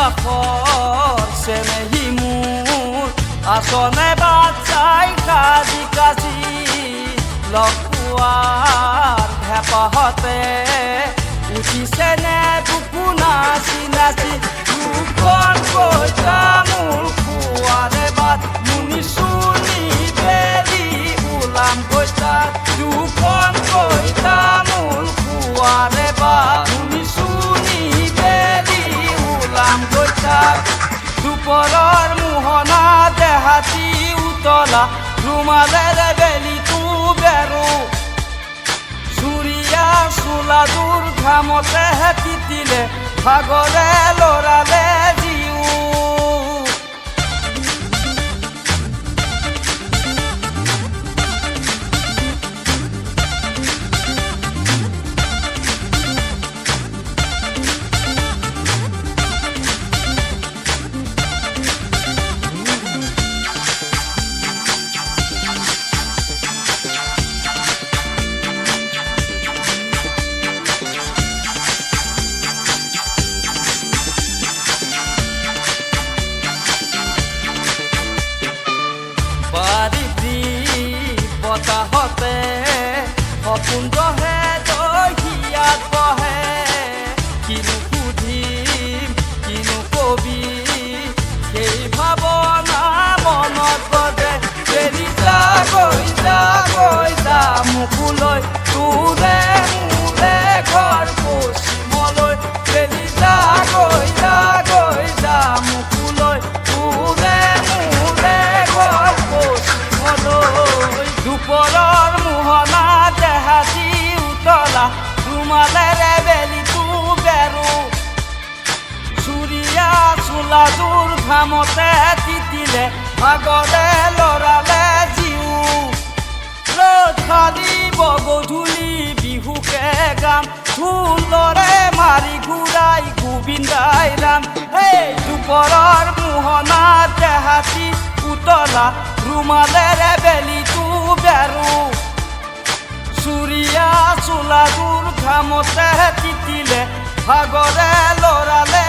বাখৰ চেনেহী মোৰ আচনে বাচ্চাই কাজি কাজি লগ পোৱাৰ হেঁপাহতে উঠিছে নে বুকু নাচি নাচি দুখন কৈতা মোৰ খোৱাৰে বাট মুনি চুনি বেলি ওলাম কৈতা দুখন কৈতা মোৰ খোৱাৰে বাট মুনি চুনি বেলি ওলাম কৈতা দুপৰৰ মোহনা দেহাতী উতলা ৰুমালেৰে বেলিটো বেৰো চুৰিয়া চোলাযোৰ ঘামতে তিতিলে ভাগৰে লৰালে জিও বতাহতে সপোন গঢ়ে দহিয়াত বহে কিনো সুধিম কিনো কবি সেই ভাৱনা মনত বজে বেলি যা মুকুলৈ তোৰে মোৰে ঘৰ পশ্চিমলৈ বেলি যা মুকুলৈ তোৰে মোৰে ঘৰ পশ্চিমলৈ দুপৰৰ মোহনা দেহাতী উতলা ৰুমালেৰে বেলিটো বেৰো চুৰিয়া চোলাযোৰ ঘামতে তিতিলে ভাগৰে লৰালে জিও ৰ'দ ফালিব গধূলি বিহুকে গাম ঢোলৰে মাৰি ঘূৰাই গোবিন্দাই ৰাম এই দুপৰৰ মোহনা দেহাতী উতলা ৰুমালেৰে বেলিটো বেৰো চুৰিয়া চোলাযোৰ ঘামতে তিতিলে ভাগৰে লৰালে